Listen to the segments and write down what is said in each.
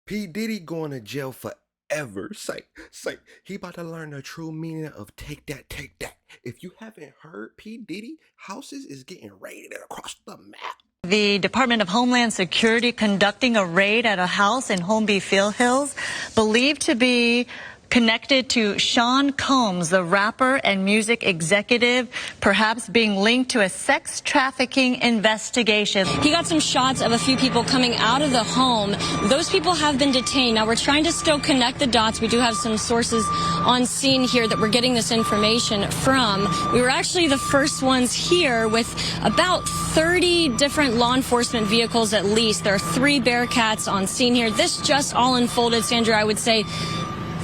P. Diddy going to jail forever. Say, he about to learn the true meaning of take that, take that. If you haven't heard, P. Diddy houses is getting raided across the map. The Department of Homeland Security conducting a raid at a house in Holmby Field Hills, believed to be connected to Sean Combs, the rapper and music executive, perhaps being linked to a sex trafficking investigation. He got some shots of a few people coming out of the home. Those people have been detained. Now, we're trying to still connect the dots. We do have some sources on scene here that we're getting this information from. We were actually the first ones here with about 30 different law enforcement vehicles at least. There are 3 Bearcats on scene here. This just all unfolded, Sandra, I would say,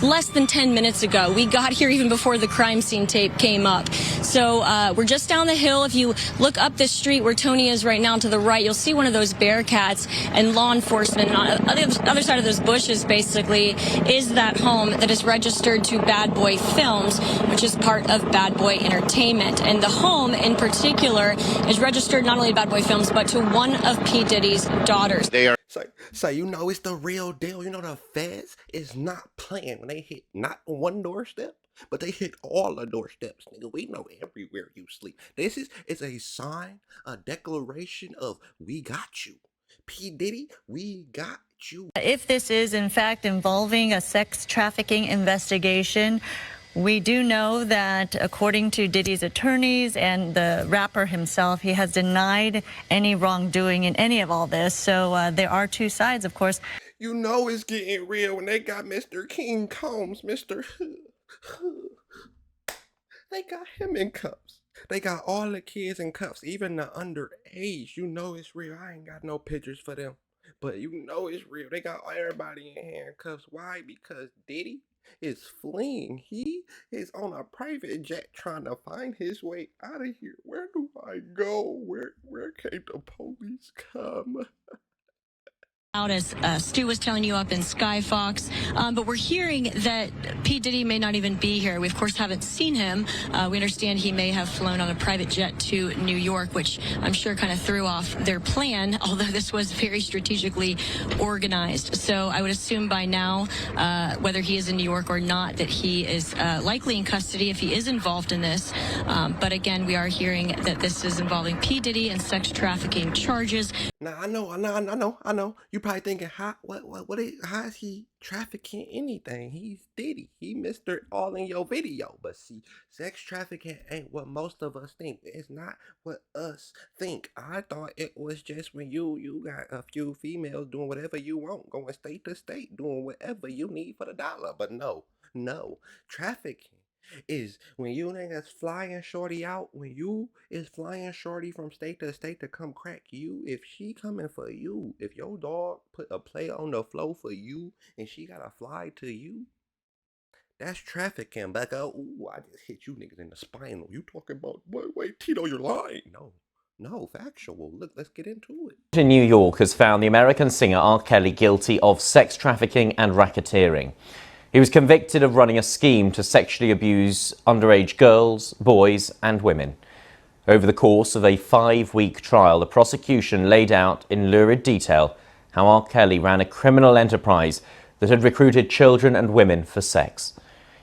less than 10 minutes ago. We got here even before the crime scene tape came up. So we're just down the hill. If you look up this street where Tony is right now to the right, you'll see one of those Bearcats and law enforcement. And on the other side of those bushes, basically, is that home that is registered to Bad Boy Films, which is part of Bad Boy Entertainment. And the home in particular is registered not only to Bad Boy Films, but to one of P. Diddy's daughters. They are say, you know, it's the real deal. You know, the feds is not playing when they hit not one doorstep, but they hit all the doorsteps. Nigga, we know everywhere you sleep. This is a sign, a declaration of we got you. P. Diddy, we got you. If this is in fact involving a sex trafficking investigation, we do know that according to Diddy's attorneys and the rapper himself, he has denied any wrongdoing in any of all this. So there are 2 sides, of course. You know it's getting real when they got Mr. King Combs, They got him in cuffs. They got all the kids in cuffs, even the underage. You know it's real. I ain't got no pictures for them, but you know it's real. They got everybody in handcuffs. Why? Because Diddy is fleeing. He is on a private jet trying to find his way out of here. Where do I go? Where can the police come? Out as Stu was telling you up in Skyfox, but we're hearing that P. Diddy may not even be here. We of course haven't seen him. We understand he may have flown on a private jet to New York, which I'm sure kind of threw off their plan, although this was very strategically organized. So I would assume by now, whether he is in New York or not, that he is likely in custody if he is involved in this. But again, we are hearing that this is involving P. Diddy and sex trafficking charges. Now I know. You probably thinking, how is he trafficking anything? He's Diddy. He Mr. All in your video. But see, sex trafficking ain't what most of us think. It's not what us think. I thought it was just when you got a few females doing whatever you want, going state to state, doing whatever you need for the dollar. But no. Trafficking is when you niggas flying shorty out, when you is flying shorty from state to state to come crack you, if she coming for you, if your dog put a play on the floor for you and she gotta fly to you, that's trafficking. Back out, ooh, I just hit you niggas in the spinal. You talking about, wait, Tito, you're lying. No, factual. Look, let's get into it. In New York has found the American singer R. Kelly guilty of sex trafficking and racketeering. He was convicted of running a scheme to sexually abuse underage girls, boys and women. Over the course of a 5-week trial, the prosecution laid out in lurid detail how R. Kelly ran a criminal enterprise that had recruited children and women for sex.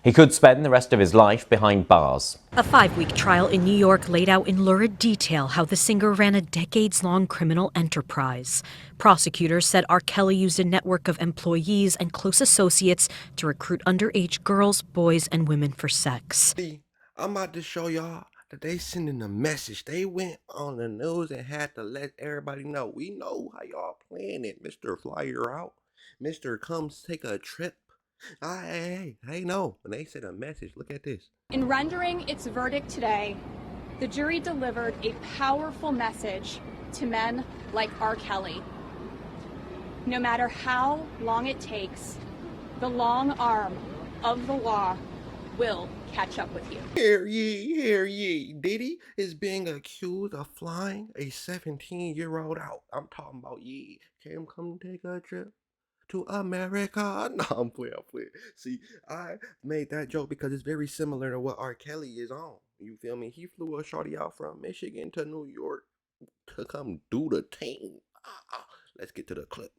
He could spend the rest of his life behind bars. A 5-week trial in New York laid out in lurid detail how the singer ran a decades-long criminal enterprise. Prosecutors said R. Kelly used a network of employees and close associates to recruit underage girls, boys, and women for sex. See, I'm about to show y'all that they sending a message. They went on the news and had to let everybody know. We know how y'all playing it, Mr. Flyer Out. Mr. Comes Take a Trip. Hey, no. When they sent a message, look at this. In rendering its verdict today, the jury delivered a powerful message to men like R. Kelly. No matter how long it takes, the long arm of the law will catch up with you. Hear ye. Diddy is being accused of flying a 17-year-old out. I'm talking about ye. Can come take a trip to America? No, I'm playing. See, I made that joke because it's very similar to what R. Kelly is on. You feel me? He flew a shorty out from Michigan to New York to come do the thing. Let's get to the clip.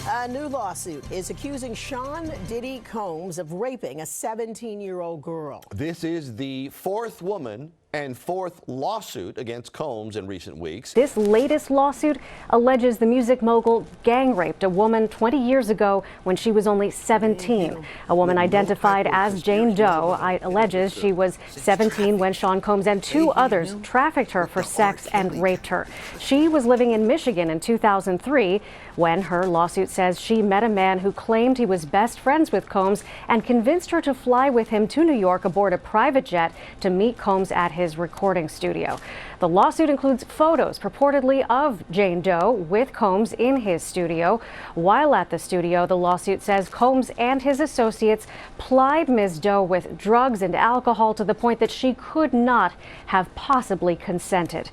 A new lawsuit is accusing Sean Diddy Combs of raping a 17-year-old girl. This is the fourth woman and fourth lawsuit against Combs in recent weeks. This latest lawsuit alleges the music mogul gang raped a woman 20 years ago when she was only 17. A woman identified as Jane Doe alleges she was 17 when Sean Combs and two others trafficked her for sex and raped her. She was living in Michigan in 2003 when her lawsuit says she met a man who claimed he was best friends with Combs and convinced her to fly with him to New York aboard a private jet to meet Combs at his recording studio. The lawsuit includes photos purportedly of Jane Doe with Combs in his studio. While at the studio, the lawsuit says Combs and his associates plied Ms. Doe with drugs and alcohol to the point that she could not have possibly consented.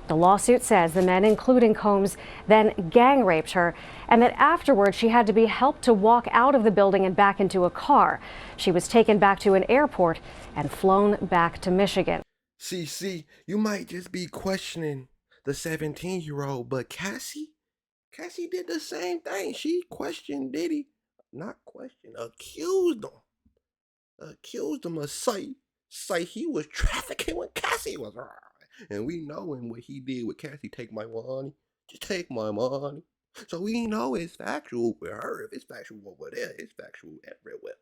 The lawsuit says the men, including Combs, then gang raped her, and that afterwards she had to be helped to walk out of the building and back into a car. She was taken back to an airport and flown back to Michigan. See, you might just be questioning the 17-year-old, but Cassie did the same thing. She questioned Diddy, accused him of say he was trafficking when Cassie was around. And we know what he did with Cassie. Take my money, just take my money. So we know it's factual with her. If it's factual over there, it's factual everywhere.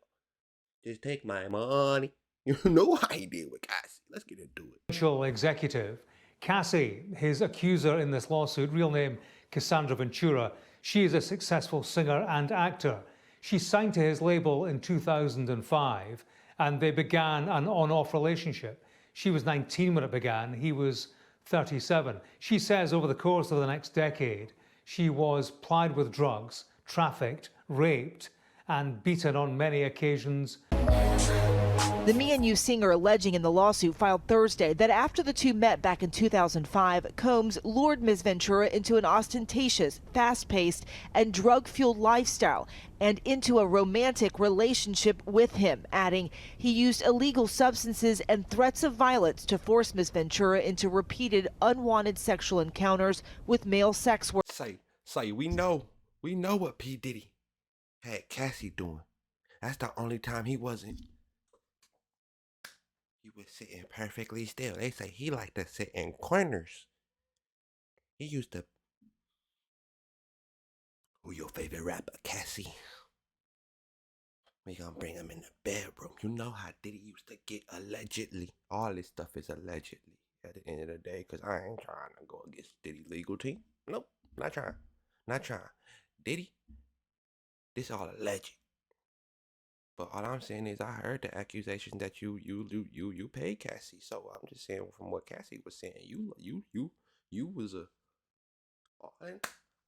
Just take my money. You know how he did with Cassie. Let's get into it. Executive Cassie, his accuser in this lawsuit, real name Cassandra Ventura, she is a successful singer and actor. She signed to his label in 2005 and they began an on-off relationship. She was 19 when it began, he was 37. She says over the course of the next decade, she was plied with drugs, trafficked, raped, and beaten on many occasions. The Me and You singer alleging in the lawsuit filed Thursday that after the two met back in 2005, Combs lured Ms. Ventura into an ostentatious, fast-paced, and drug-fueled lifestyle and into a romantic relationship with him, adding he used illegal substances and threats of violence to force Ms. Ventura into repeated unwanted sexual encounters with male sex workers. Say, we know what P. Diddy had Cassie doing. That's the only time he was sitting perfectly still. They say he liked to sit in corners. He used to. Who your favorite rapper, Cassie? We gonna bring him in the bedroom. You know how Diddy used to get allegedly. All this stuff is allegedly at the end of the day, because I ain't trying to go against Diddy's legal team. Nope, not trying. Diddy, this all alleged. But all I'm saying is I heard the accusation that you paid Cassie. So I'm just saying from what Cassie was saying, you was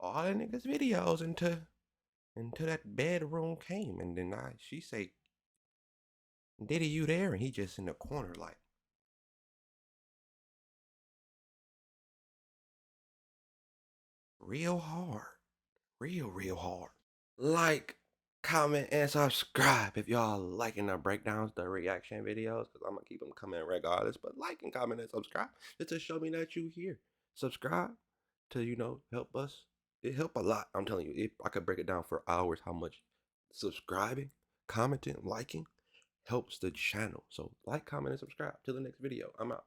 all the niggas videos until that bedroom came, and then she say, Diddy, you there? And he just in the corner like, real hard, real hard. Like, comment, and subscribe if y'all liking the breakdowns, the reaction videos, because I'm going to keep them coming regardless. But like and comment and subscribe just to show me that you here. Subscribe to, help us. It help a lot. I'm telling you, if I could break it down for hours, how much subscribing, commenting, liking helps the channel. So like, comment, and subscribe. Till the next video, I'm out.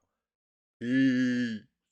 Peace.